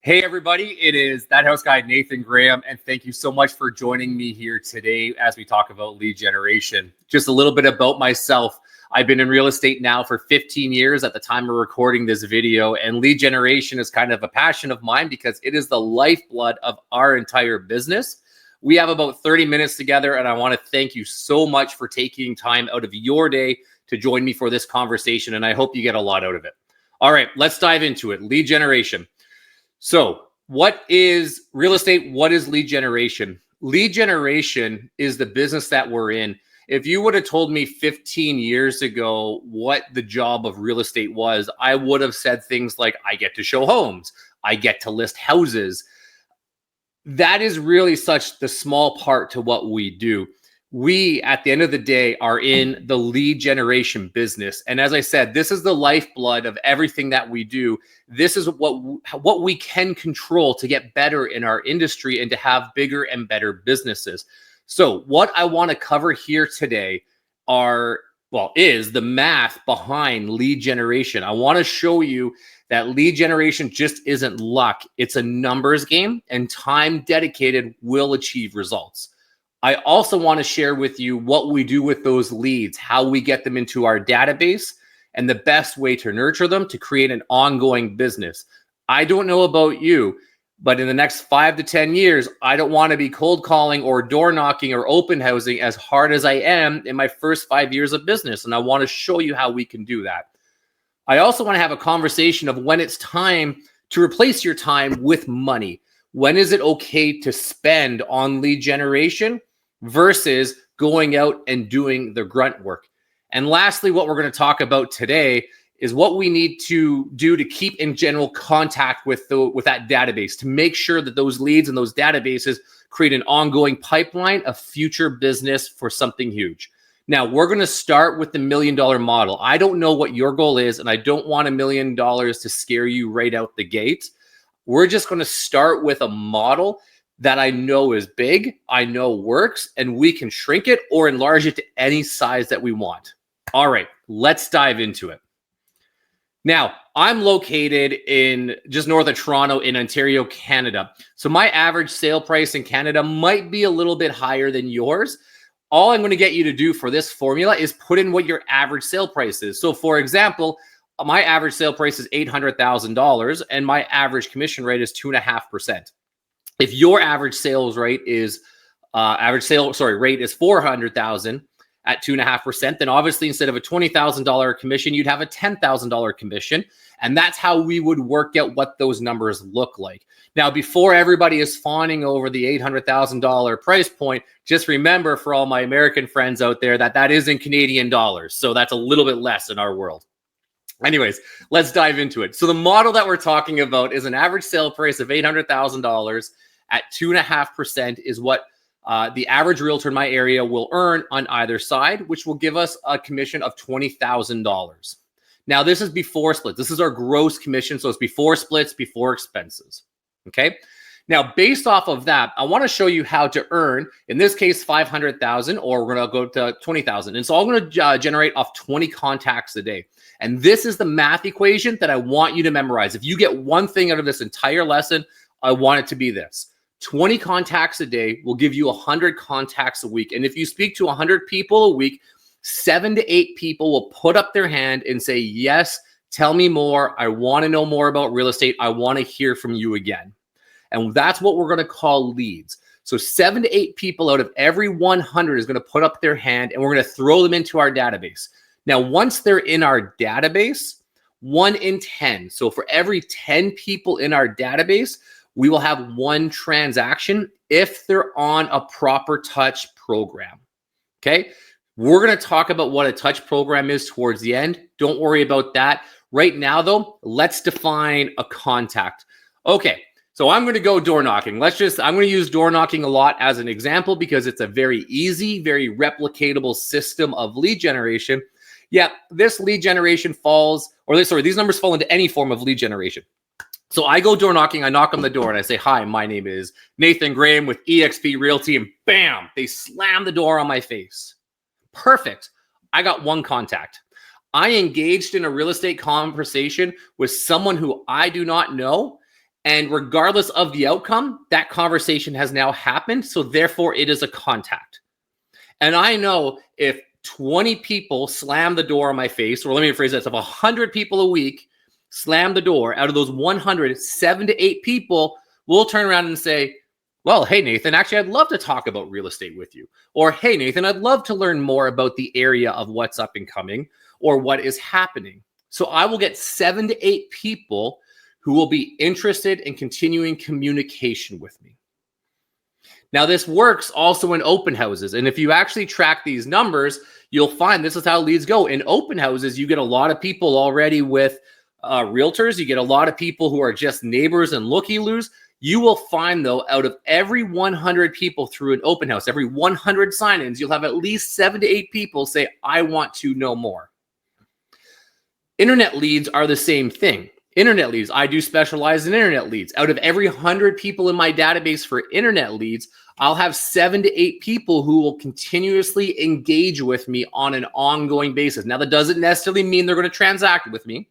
Hey everybody, it is That House Guy Nathan Graham, and thank you so much for joining me here today as we talk about lead generation. Just a little bit about myself. I've been in real estate now for 15 years at the time of recording this video, and lead generation is kind of a passion of mine because it is the lifeblood of our entire business. We have about 30 minutes together, and I want to thank you so much for taking time out of your day to join me for this conversation, and I hope you get a lot out of it. All right, let's dive into it. Lead generation. So what is real estate? What is lead generation? Lead generation is the business that we're in. If you would have told me 15 years ago what the job of real estate was, I would have said things like, I get to show homes, I get to list houses. That is really such the small part to what we do. We, at the end of the day, are in the lead generation business. And as I said, this is the lifeblood of everything that we do. This is what we can control to get better in our industry and to have bigger and better businesses. So what I want to cover here today is the math behind lead generation. I want to show you that lead generation just isn't luck. It's a numbers game, and time dedicated will achieve results. I also want to share with you what we do with those leads, how we get them into our database, and the best way to nurture them to create an ongoing business. I don't know about you, but in the next 5 to 10 years, I don't want to be cold calling or door knocking or open housing as hard as I am in my first 5 years of business. And I want to show you how we can do that. I also want to have a conversation of when it's time to replace your time with money. When is it okay to spend on lead generation versus going out and doing the grunt work? And lastly, what we're going to talk about today is what we need to do to keep in general contact with that database, to make sure that those leads and those databases create an ongoing pipeline of future business for something huge. Now, we're going to start with the $1 million model. I don't know what your goal is, and I don't want $1 million to scare you right out the gate. We're just going to start with a model that I know is big, I know works, and we can shrink it or enlarge it to any size that we want. All right, let's dive into it. Now, I'm located in just north of Toronto in Ontario, Canada. So my average sale price in Canada might be a little bit higher than yours. All I'm going to get you to do for this formula is put in what your average sale price is. So for example, my average sale price is $800,000 and my average commission rate is 2.5%. If your average sales rate is rate is $400,000 at 2.5%, then obviously instead of a $20,000 commission, you'd have a $10,000 commission. And that's how we would work out what those numbers look like. Now, before everybody is fawning over the $800,000 price point, just remember for all my American friends out there that is in Canadian dollars. So that's a little bit less in our world. Anyways, let's dive into it. So the model that we're talking about is an average sale price of $800,000 at 2.5% is what the average realtor in my area will earn on either side, which will give us a commission of $20,000. Now, this is before splits. This is our gross commission. So it's before splits, before expenses. Okay. Now, based off of that, I want to show you how to earn, in this case, $500,000, or we're going to go to $20,000. And so I'm going to generate off 20 contacts a day. And this is the math equation that I want you to memorize. If you get one thing out of this entire lesson, I want it to be this. 20 contacts a day will give you 100 contacts a week. And if you speak to 100 people a week, 7 to 8 people will put up their hand and say, yes, tell me more. I want to know more about real estate. I want to hear from you again. And that's what we're going to call leads. So 7 to 8 people out of every 100 is going to put up their hand, and we're going to throw them into our database. Now, once they're in our database, 1 in 10. So for every 10 people in our database, we will have 1 transaction if they're on a proper touch program. Okay. We're going to talk about what a touch program is towards the end. Don't worry about that. Right now, though, let's define a contact. Okay. So I'm going to go door knocking. I'm going to use door knocking a lot as an example because it's a very easy, very replicatable system of lead generation. Yeah, this lead generation these numbers fall into any form of lead generation. So I go door knocking, I knock on the door and I say, hi, my name is Nathan Graham with eXp Realty, and bam, they slam the door on my face. Perfect. I got 1 contact. I engaged in a real estate conversation with someone who I do not know, And regardless of the outcome, that conversation has now happened. So therefore, it is a contact. And I know if 20 people slam the door on my face, or let me rephrase that, if 100 people a week slam the door, out of those 100, 7 to 8 people will turn around and say, well, hey, Nathan, actually, I'd love to talk about real estate with you. Or, hey, Nathan, I'd love to learn more about the area of what's up and coming or what is happening. So I will get 7 to 8 people who will be interested in continuing communication with me. Now, this works also in open houses. And if you actually track these numbers, you'll find this is how leads go. In open houses, you get a lot of people already with realtors. You get a lot of people who are just neighbors and looky-loos. You will find, though, out of every 100 people through an open house, every 100 sign-ins, you'll have at least 7 to 8 people say, I want to know more. Internet leads are the same thing. Internet leads, I do specialize in internet leads. Out of every 100 people in my database for internet leads, I'll have 7 to 8 people who will continuously engage with me on an ongoing basis. Now, that doesn't necessarily mean they're going to transact with me.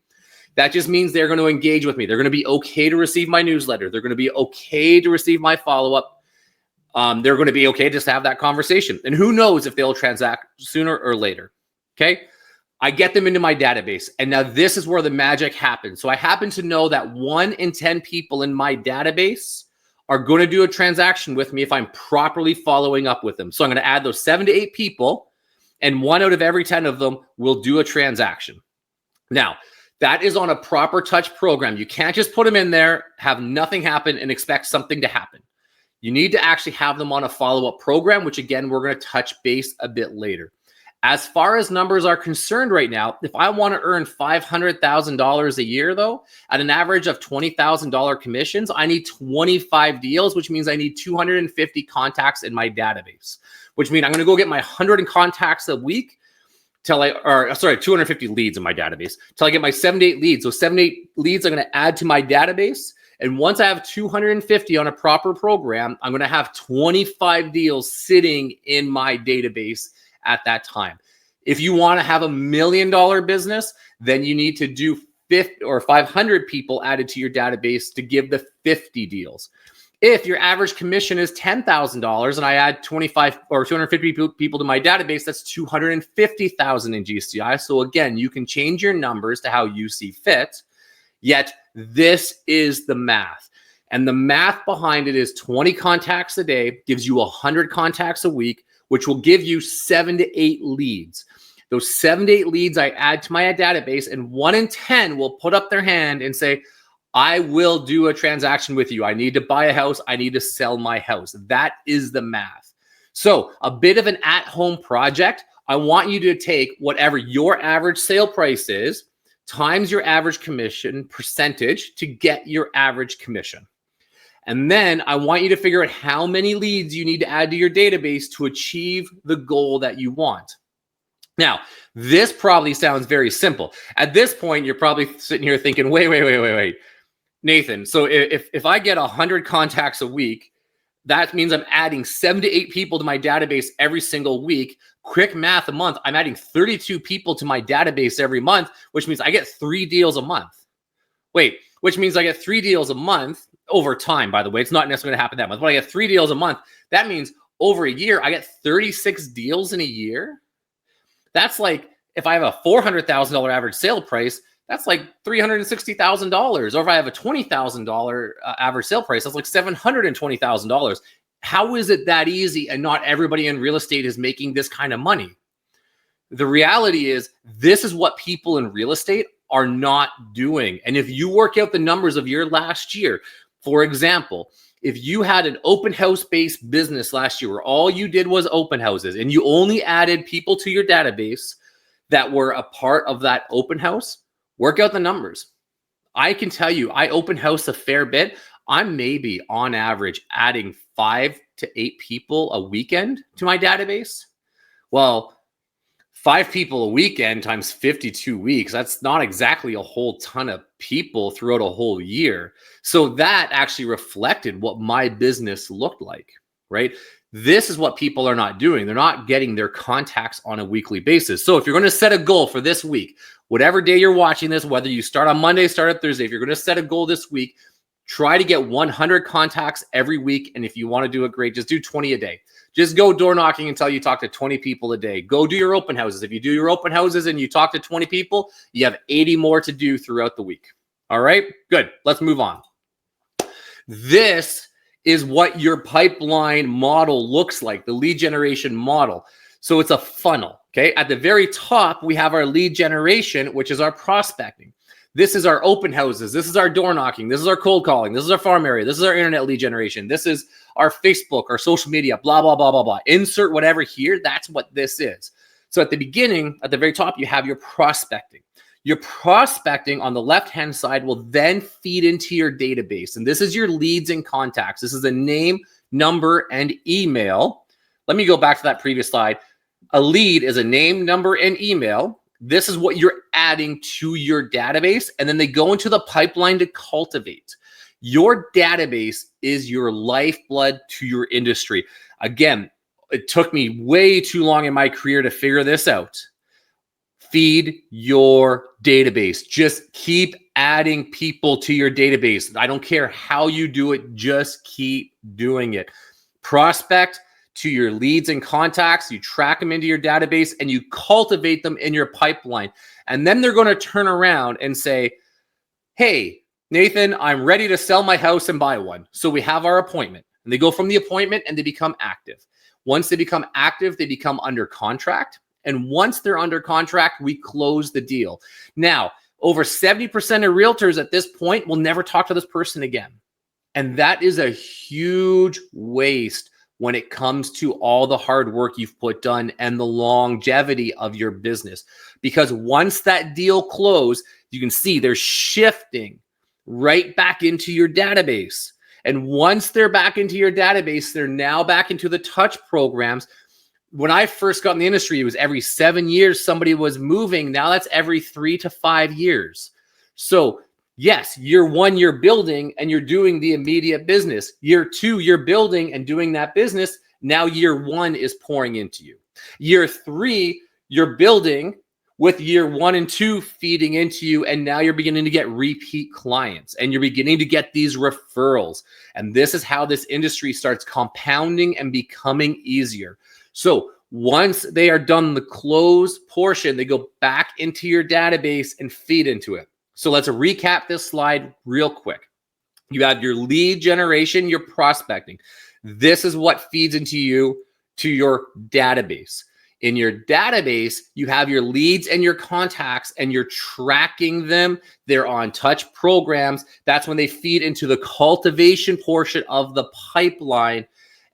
That just means they're going to engage with me. They're going to be okay to receive my newsletter. They're going to be okay to receive my follow-up. They're going to be okay just to have that conversation. And who knows if they'll transact sooner or later, okay? I get them into my database. And now this is where the magic happens. So I happen to know that 1 in 10 people in my database are going to do a transaction with me if I'm properly following up with them. So I'm going to add those 7 to 8 people, and 1 out of every 10 of them will do a transaction. Now, that is on a proper touch program. You can't just put them in there, have nothing happen, and expect something to happen. You need to actually have them on a follow-up program, which again, we're going to touch base a bit later. As far as numbers are concerned right now, if I want to earn $500,000 a year, though, at an average of $20,000 commissions, I need 25 deals, which means I need 250 contacts in my database, which means I'm going to go get my 100 contacts a week till 250 leads in my database till I get my 7 to 8 leads. So 7 to 8 leads I'm going to add to my database. And once I have 250 on a proper program, I'm going to have 25 deals sitting in my database at that time. If you want to have $1 million business, then you need to do 50 or 500 people added to your database to give the 50 deals. If your average commission is $10,000 and I add 25 or 250 people to my database, that's $250,000 in GCI. So again, you can change your numbers to how you see fit, yet this is the math. And the math behind it is 20 contacts a day gives you 100 contacts a week, which will give you 7 to 8 leads. Those 7 to 8 leads I add to my database, and 1 in 10 will put up their hand and say, I will do a transaction with you. I need to buy a house. I need to sell my house. That is the math. So a bit of an at-home project. I want you to take whatever your average sale price is times your average commission percentage to get your average commission. And then I want you to figure out how many leads you need to add to your database to achieve the goal that you want. Now, this probably sounds very simple. At this point, you're probably sitting here thinking, wait. Nathan, so if I get 100 contacts a week, that means I'm adding 7 to 8 people to my database every single week. Quick math, a month, I'm adding 32 people to my database every month, which means I get 3 deals a month. Wait, which means I get 3 deals a month over time, by the way. It's not necessarily going to happen that month, but I get 3 deals a month. That means over a year, I get 36 deals in a year. That's like, if I have a $400,000 average sale price, that's like $360,000. Or if I have a $20,000 average sale price, that's like $720,000. How is it that easy and not everybody in real estate is making this kind of money? The reality is this is what people in real estate are not doing. And if you work out the numbers of your last year, for example, if you had an open house-based business last year where all you did was open houses and you only added people to your database that were a part of that open house, work out the numbers. I can tell you, I open house a fair bit. I'm maybe on average adding 5 to 8 people a weekend to my database. Well, 5 people a weekend times 52 weeks, that's not exactly a whole ton of people throughout a whole year. So that actually reflected what my business looked like, right? This is what people are not doing. They're not getting their contacts on a weekly basis. So if you're going to set a goal for this week, whatever day you're watching this, whether you start on Monday, start on Thursday, if you're going to set a goal this week, Try to get 100 contacts every week. And if you want to do it great, just do 20 a day. Just go door knocking until you talk to 20 people a day. Go do your open houses. If you do your open houses and you talk to 20 people, you have 80 more to do throughout the week. All right, good. Let's move on. This is what your pipeline model looks like, the lead generation model. So it's a funnel, okay? At the very top, we have our lead generation, which is our prospecting. This is our open houses. This is our door knocking. This is our cold calling. This is our farm area. This is our internet lead generation. This is our Facebook, our social media, blah, blah, blah, blah, blah. Insert whatever here. That's what this is. So at the beginning, at the very top, you have your prospecting. Your prospecting on the left-hand side will then feed into your database. And this is your leads and contacts. This is a name, number, and email. Let me go back to that previous slide. A lead is a name, number, and email. This is what you're adding to your database. And then they go into the pipeline to cultivate. Your database is your lifeblood to your industry. Again, it took me way too long in my career to figure this out. Feed your database. Just keep adding people to your database. I don't care how you do it. Just keep doing it. Prospect to your leads and contacts. You track them into your database and you cultivate them in your pipeline. And then they're going to turn around and say, hey, Nathan, I'm ready to sell my house and buy one. So we have our appointment. And they go from the appointment and they become active. Once they become active, they become under contract. And once they're under contract, we close the deal. Now, over 70% of realtors at this point will never talk to this person again. And that is a huge waste when it comes to all the hard work you've put done and the longevity of your business. Because once that deal closed, you can see they're shifting right back into your database. And once they're back into your database, they're now back into the touch programs. When I first got in the industry, it was every 7 years somebody was moving. Now that's every 3 to 5 years. So yes, year one, you're building and you're doing the immediate business. Year two, you're building and doing that business. Now year one is pouring into you. Year three, you're building with year 1 and 2 feeding into you. And now you're beginning to get repeat clients and you're beginning to get these referrals. And this is how this industry starts compounding and becoming easier. So once they are done the close portion, they go back into your database and feed into it. So let's recap this slide real quick. You have your lead generation, your prospecting. This is what feeds into you to your database. In your database, you have your leads and your contacts and you're tracking them. They're on touch programs. That's when they feed into the cultivation portion of the pipeline.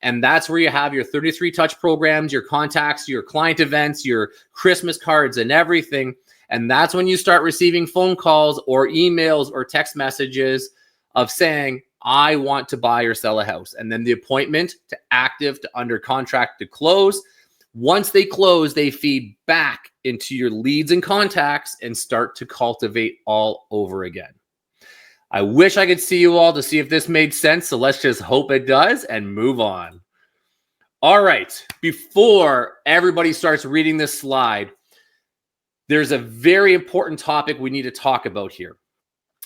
And that's where you have your 33 touch programs, your contacts, your client events, your Christmas cards and everything. And that's when you start receiving phone calls or emails or text messages of saying, I want to buy or sell a house. And then the appointment to active to under contract to close. Once they close, they feed back into your leads and contacts and start to cultivate all over again. I wish I could see you all to see if this made sense. So let's just hope it does and move on. All right. Before everybody starts reading this slide, there's a very important topic we need to talk about here.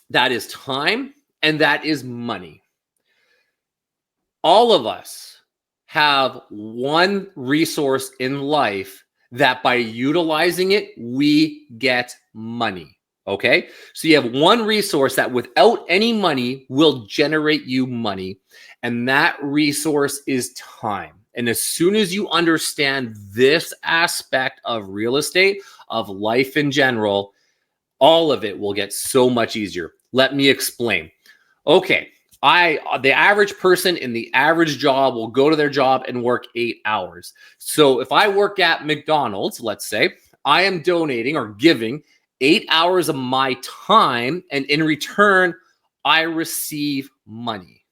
That is time and that is money. All of us have one resource in life that by utilizing it, we get money. Okay, so you have one resource that without any money will generate you money, and that resource is time. And as soon as you understand this aspect of real estate, of life in general, all of it will get so much easier. Let me explain. Okay, the average person in the average job will go to their job and work 8 hours. So if I work at McDonald's, let's say, I am donating or giving 8 hours of my time, and in return, I receive money.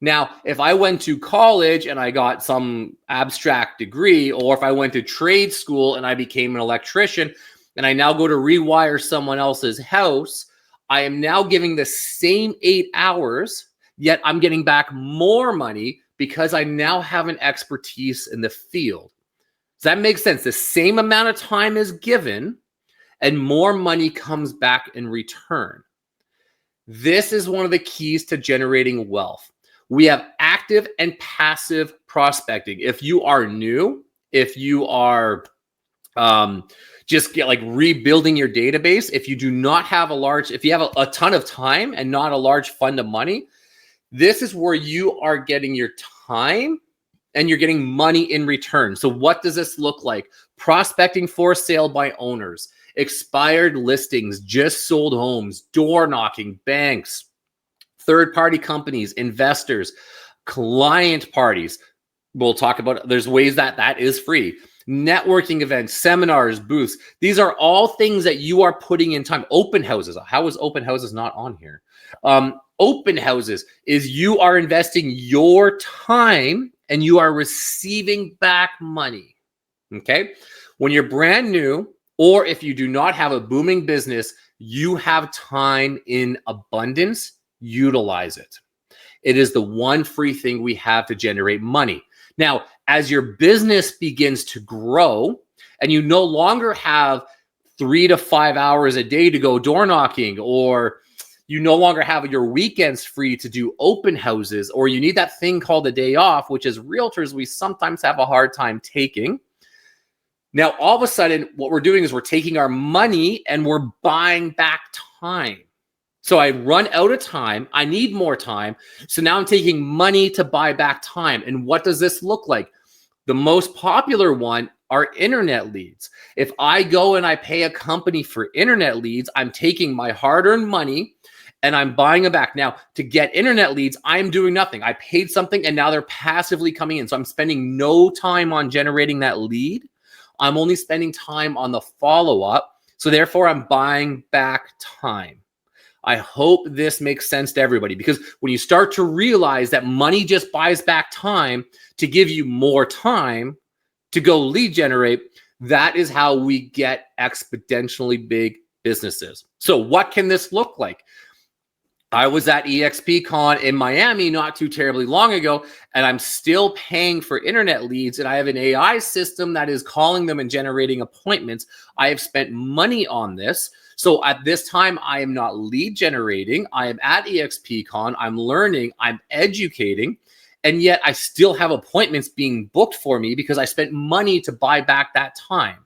Now, if I went to college and I got some abstract degree, or if I went to trade school and I became an electrician, and I now go to rewire someone else's house, I am now giving the same 8 hours, yet I'm getting back more money because I now have an expertise in the field. Does that make sense? The same amount of time is given, and more money comes back in return. This is one of the keys to generating wealth. We have active and passive prospecting. If you are new, if you are just get like rebuilding your database, if you do not have if you have a ton of time and not a large fund of money, this is where you are getting your time and you're getting money in return. So what does this look like? Prospecting for sale by owners, expired listings, just sold homes, door knocking, banks, third-party companies, investors, client parties. We'll talk about, there's ways that is free. Networking events, seminars, booths. These are all things that you are putting in time. Open houses. How is open houses not on here? Open houses is you are investing your time and you are receiving back money. Okay. When you're brand new, or if you do not have a booming business, you have time in abundance. Utilize it. It is the one free thing we have to generate money. Now, as your business begins to grow and you no longer have 3 to 5 hours a day to go door knocking, or you no longer have your weekends free to do open houses, or you need that thing called a day off, which as realtors, we sometimes have a hard time taking. Now, all of a sudden, what we're doing is we're taking our money and we're buying back time. So I run out of time. I need more time. So now I'm taking money to buy back time. And what does this look like? The most popular one are internet leads. If I go and I pay a company for internet leads, I'm taking my hard-earned money and I'm buying them back. Now, to get internet leads, I'm doing nothing. I paid something and now they're passively coming in. So I'm spending no time on generating that lead. I'm only spending time on the follow-up. So therefore, I'm buying back time. I hope this makes sense to everybody, because when you start to realize that money just buys back time to give you more time to go lead generate, that is how we get exponentially big businesses. So what can this look like? I was at EXPCon in Miami not too terribly long ago, and I'm still paying for internet leads, and I have an AI system that is calling them and generating appointments. I have spent money on this. So at this time, I am not lead generating. I am at EXPCon. I'm learning. I'm educating. And yet I still have appointments being booked for me because I spent money to buy back that time.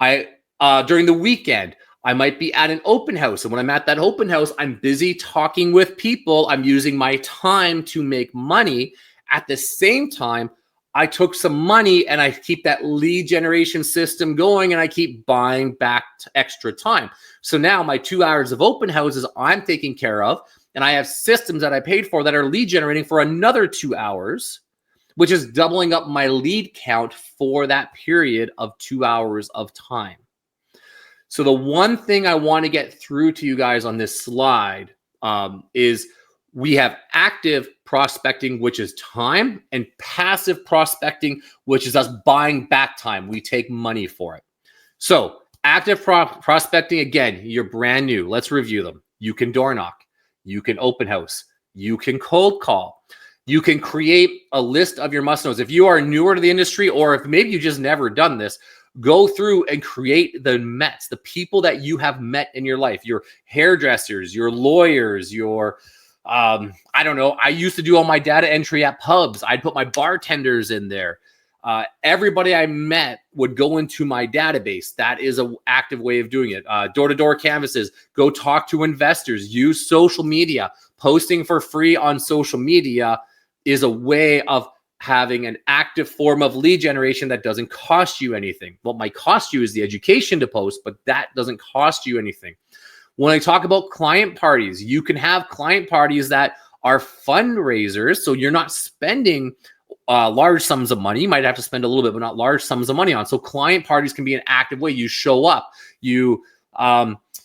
During the weekend, I might be at an open house. And when I'm at that open house, I'm busy talking with people. I'm using my time to make money. At the same time, I took some money and I keep that lead generation system going and I keep buying back extra time. So now my 2 hours of open houses I'm taking care of, and I have systems that I paid for that are lead generating for another 2 hours, which is doubling up my lead count for that period of 2 hours of time. So the one thing I want to get through to you guys on this slide is we have active prospecting, which is time, and passive prospecting, which is us buying back time. We take money for it. So active prospecting, again, you're brand new. Let's review them. You can door knock. You can open house. You can cold call. You can create a list of your must-knows. If you are newer to the industry, or if maybe you just never done this, go through and create the METs, the people that you have met in your life, your hairdressers, your lawyers, your I don't know. I used to do all my data entry at pubs. I'd put my bartenders in there. Everybody I met would go into my database. That is an active way of doing it. Door-to-door canvases. Go talk to investors. Use social media. Posting for free on social media is a way of having an active form of lead generation that doesn't cost you anything. What might cost you is the education to post, but that doesn't cost you anything. When I talk about client parties, you can have client parties that are fundraisers. So you're not spending large sums of money. You might have to spend a little bit, but not large sums of money on. So client parties can be an active way. You show up, you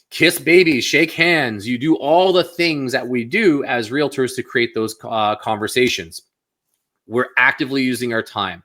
kiss babies, shake hands. You do all the things that we do as realtors to create those conversations. We're actively using our time.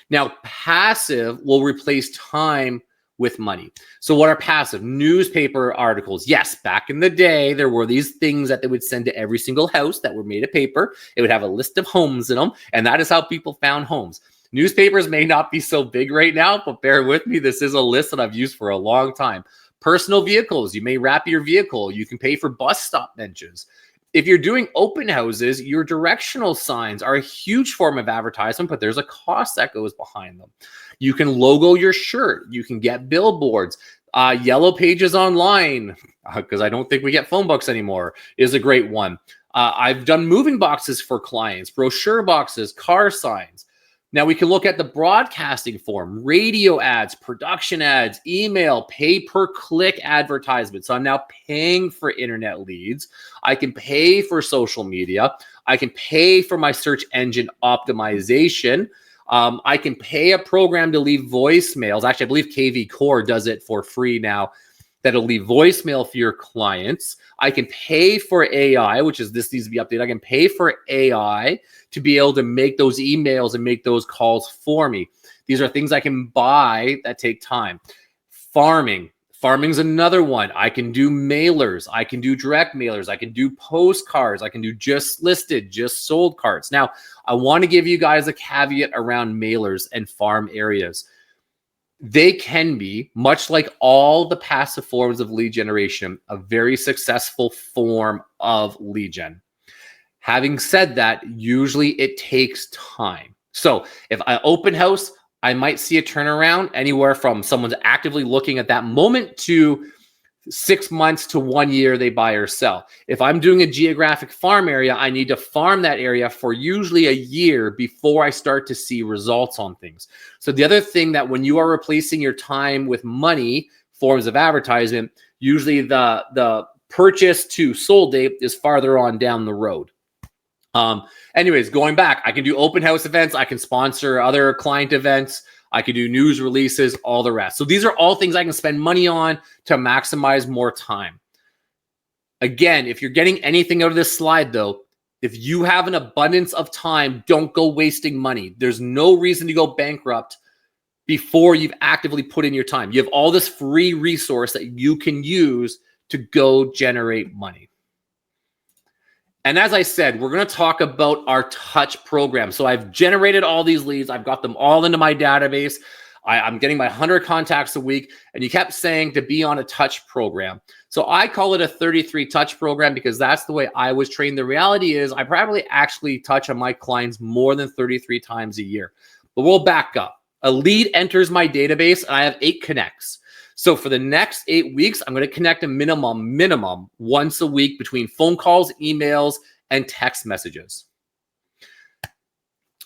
Now, passive will replace time with money. So what are passive? Newspaper articles. Yes, back in the day, there were these things that they would send to every single house that were made of paper. It would have a list of homes in them, and that is how people found homes. Newspapers may not be so big right now, but bear with me. This is a list that I've used for a long time. Personal vehicles, you may wrap your vehicle. You can pay for bus stop benches. If you're doing open houses, your directional signs are a huge form of advertisement, but there's a cost that goes behind them. You can logo your shirt. You can get billboards. Yellow pages online, because I don't think we get phone books anymore, is a great one. I've done moving boxes for clients, brochure boxes, car signs. Now we can look at the broadcasting form, radio ads, production ads, email, pay-per-click advertisements. So I'm now paying for internet leads. I can pay for social media. I can pay for my search engine optimization. I can pay a program to leave voicemails. Actually, I believe KV Core does it for free now. That'll leave voicemail for your clients. I can pay for AI, which is this needs to be updated. I can pay for AI to be able to make those emails and make those calls for me. These are things I can buy that take time. Farming's another one. I can do mailers. I can do direct mailers. I can do postcards. I can do just listed, just sold cards. Now, I want to give you guys a caveat around mailers and farm areas. They can be, much like all the passive forms of lead generation, a very successful form of lead gen. Having said that, usually it takes time. So if I open house, I might see a turnaround anywhere from someone's actively looking at that moment to 6 months to 1 year they buy or sell. If I'm doing a geographic farm area, I need to farm that area for usually a year before I start to see results on things. So the other thing that when you are replacing your time with money, forms of advertisement, usually the purchase to sold date is farther on down the road. Anyways, going back, I can do open house events. I can sponsor other client events. I could do news releases, all the rest. So these are all things I can spend money on to maximize more time. Again, if you're getting anything out of this slide, though, if you have an abundance of time, don't go wasting money. There's no reason to go bankrupt before you've actively put in your time. You have all this free resource that you can use to go generate money. And as I said, we're going to talk about our touch program. So I've generated all these leads. I've got them all into my database. I'm getting my 100 contacts a week. And you kept saying to be on a touch program. So I call it a 33 touch program because that's the way I was trained. The reality is I probably actually touch on my clients more than 33 times a year. But we'll back up. A lead enters my database and I have 8 connects. So for the next 8 weeks, I'm going to connect a minimum once a week between phone calls, emails, and text messages.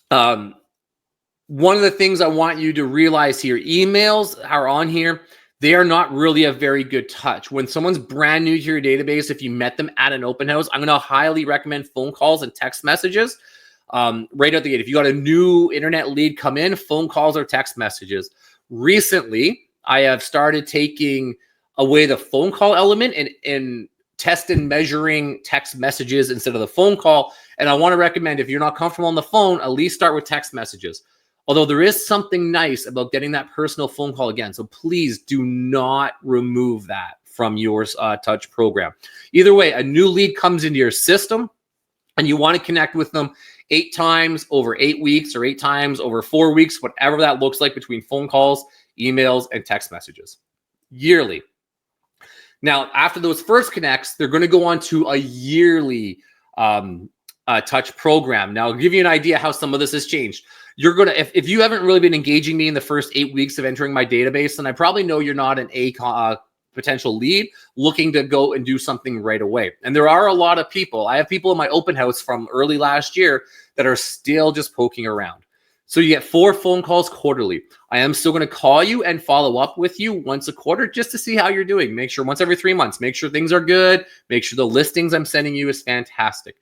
One of the things I want you to realize here, emails are on here. They are not really a very good touch. When someone's brand new to your database, if you met them at an open house, I'm going to highly recommend phone calls and text messages. Right out the gate. If you got a new internet lead come in, phone calls or text messages. Recently, I have started taking away the phone call element and test and measuring text messages instead of the phone call. And I want to recommend if you're not comfortable on the phone, at least start with text messages. Although there is something nice about getting that personal phone call again. So please do not remove that from your touch program. Either way, a new lead comes into your system and you want to connect with them 8 times over 8 weeks or 8 times over 4 weeks, whatever that looks like between phone calls, emails, and text messages yearly. Now, after those first connects, they're going to go on to a yearly touch program. Now, I'll give you an idea how some of this has changed. You're going to, if you haven't really been engaging me in the first 8 weeks of entering my database, then I probably know you're not an potential lead looking to go and do something right away. And there are a lot of people. I have people in my open house from early last year that are still just poking around. So you get 4 phone calls quarterly. I am still going to call you and follow up with you once a quarter just to see how you're doing. Make sure once every 3 months, make sure things are good. Make sure the listings I'm sending you is fantastic.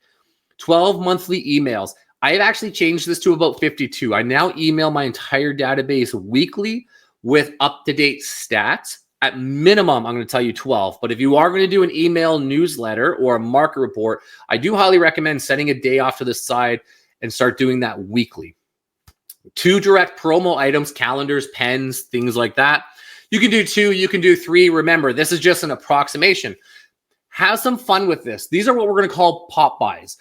12 monthly emails. I have actually changed this to about 52. I now email my entire database weekly with up-to-date stats. At minimum, I'm going to tell you 12. But if you are going to do an email newsletter or a market report, I do highly recommend setting a day off to the side and start doing that weekly. 2 direct promo items, calendars, pens, things like that. You can do 2, you can do 3. Remember, this is just an approximation. Have some fun with this. These are what we're going to call pop buys.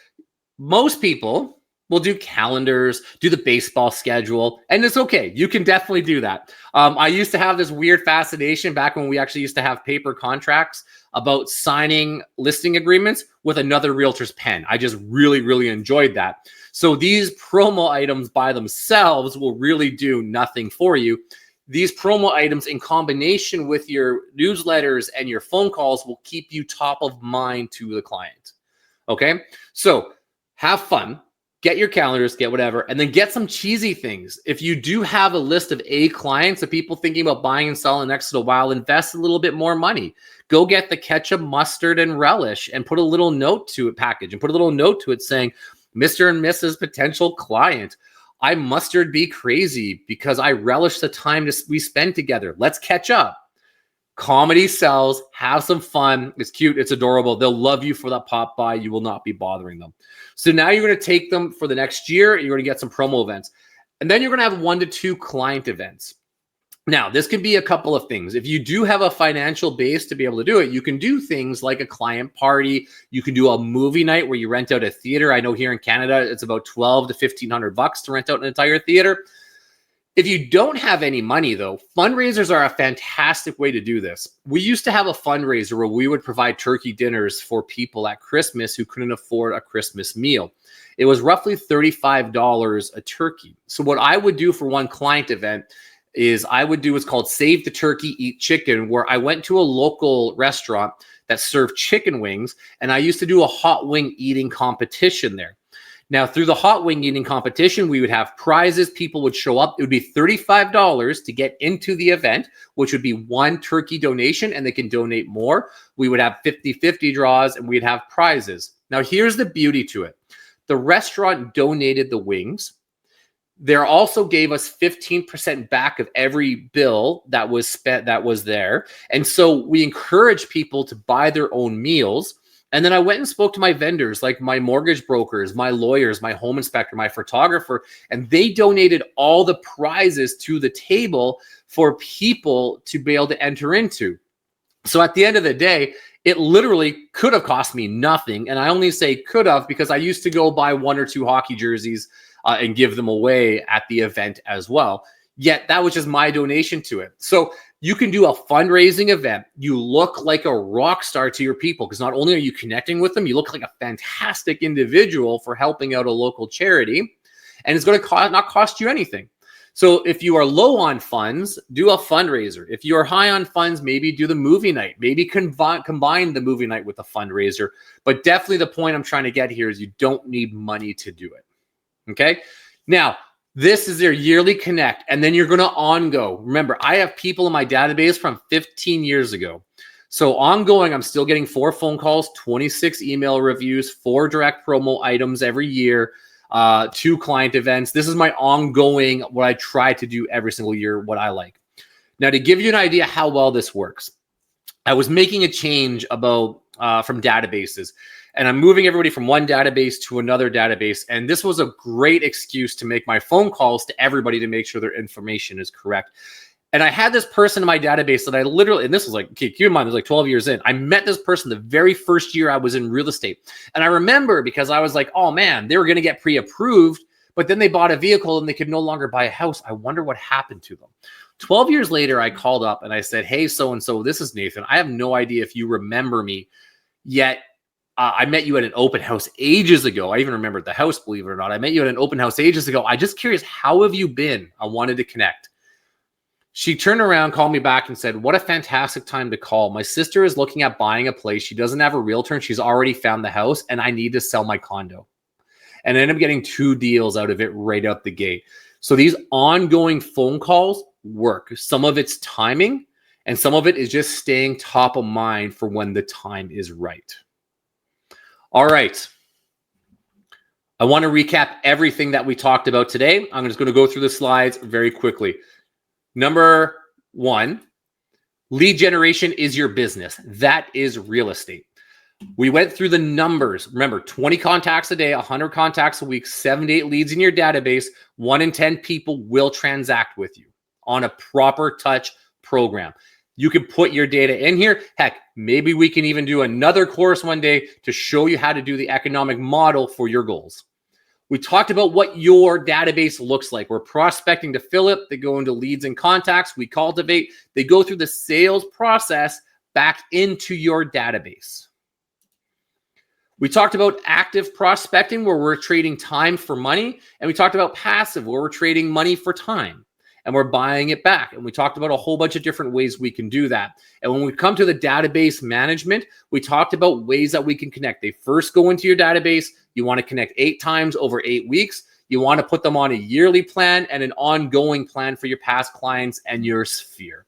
Most people We'll do calendars, do the baseball schedule, and it's okay. You can definitely do that. I used to have this weird fascination back when we actually used to have paper contracts about signing listing agreements with another realtor's pen. I just really, really enjoyed that. So these promo items by themselves will really do nothing for you. These promo items in combination with your newsletters and your phone calls will keep you top of mind to the client. Okay, so have fun. Get your calendars, get whatever, and then get some cheesy things. If you do have a list of A clients, of people thinking about buying and selling next little while, invest a little bit more money. Go get the ketchup, mustard, and relish and put a little note to it, package, and put a little note to it saying, Mr. and Mrs. potential client, I mustard be crazy because I relish the time we spend together. Let's catch up. Comedy sells. Have some fun. It's cute. It's adorable. They'll love you for that pop by. You will not be bothering them. So now you're going to take them for the next year. You're going to get some promo events. And then you're going to have 1 to 2 client events. Now, this can be a couple of things. If you do have a financial base to be able to do it, you can do things like a client party. You can do a movie night where you rent out a theater. I know here in Canada, it's about $1,200 to $1,500 to rent out an entire theater. If you don't have any money, though, fundraisers are a fantastic way to do this. We used to have a fundraiser where we would provide turkey dinners for people at Christmas who couldn't afford a Christmas meal. It was roughly $35 a turkey. So what I would do for one client event is I would do what's called Save the Turkey, Eat Chicken, where I went to a local restaurant that served chicken wings, and I used to do a hot wing eating competition there. Now, through the hot wing eating competition, we would have prizes. People would show up. It would be $35 to get into the event, which would be 1 turkey donation, and they can donate more. We would have 50-50 draws, and we'd have prizes. Now, here's the beauty to it. The restaurant donated the wings. They also gave us 15% back of every bill that was spent that was there. And so we encourage people to buy their own meals. And then I went and spoke to my vendors, like my mortgage brokers, my lawyers, my home inspector, my photographer, and they donated all the prizes to the table for people to be able to enter into. So at the end of the day, it literally could have cost me nothing. And I only say could have because I used to go buy 1 or 2 hockey jerseys and give them away at the event as well. Yet that was just my donation to it. So you can do a fundraising event. You look like a rock star to your people because not only are you connecting with them, you look like a fantastic individual for helping out a local charity, and it's going to not cost you anything. So if you are low on funds, do a fundraiser. If you are high on funds, maybe do the movie night. Maybe combine the movie night with a fundraiser. But definitely the point I'm trying to get here is you don't need money to do it. Okay. Now, this is their yearly connect, and then you're going to ongo. Remember, I have people in my database from 15 years ago. So ongoing, I'm still getting 4 phone calls, 26 email reviews, 4 direct promo items every year, 2 client events. This is my ongoing, what I try to do every single year, what I like. Now, to give you an idea how well this works, I was making a change about from databases. And I'm moving everybody from one database to another database. And this was a great excuse to make my phone calls to everybody to make sure their information is correct. And I had this person in my database that I literally, and this was like, keep in mind, it was like 12 years in. I met this person the very first year I was in real estate. And I remember because I was like, oh man, they were going to get pre-approved, but then they bought a vehicle and they could no longer buy a house. I wonder what happened to them. 12 years later, I called up and I said, hey, so-and-so, this is Nathan. I have no idea if you remember me yet. I met you at an open house ages ago. I even remember the house, believe it or not. I met you at an open house ages ago. I'm just curious, how have you been? I wanted to connect. She turned around, called me back and said, what a fantastic time to call. My sister is looking at buying a place. She doesn't have a realtor and she's already found the house and I need to sell my condo. And I ended up getting 2 deals out of it right out the gate. So these ongoing phone calls work. Some of it's timing and some of it is just staying top of mind for when the time is right. All right. I want to recap everything that we talked about today. I'm just going to go through the slides very quickly. Number 1, lead generation is your business. That is real estate. We went through the numbers. Remember, 20 contacts a day, 100 contacts a week, 7 to 8 leads in your database. 1 in 10 people will transact with you on a proper touch program. You can put your data in here. Heck, maybe we can even do another course one day to show you how to do the economic model for your goals. We talked about what your database looks like. We're prospecting to fill it. They go into leads and contacts. We cultivate. They go through the sales process back into your database. We talked about active prospecting, where we're trading time for money. And we talked about passive, where we're trading money for time and we're buying it back. And we talked about a whole bunch of different ways we can do that. And when we come to the database management, we talked about ways that we can connect. They first go into your database. You want to connect 8 times over 8 weeks. You want to put them on a yearly plan and an ongoing plan for your past clients and your sphere.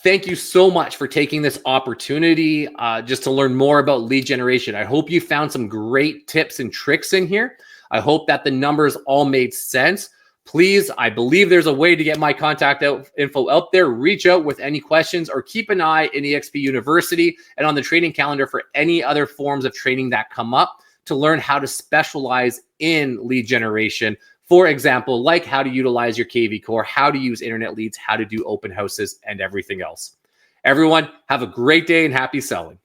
Thank you so much for taking this opportunity just to learn more about lead generation. I hope you found some great tips and tricks in here. I hope that the numbers all made sense. Please, I believe there's a way to get my contact info out there. Reach out with any questions or keep an eye in EXP University and on the training calendar for any other forms of training that come up to learn how to specialize in lead generation. For example, like how to utilize your KV core, how to use internet leads, how to do open houses, and everything else. Everyone, have a great day and happy selling.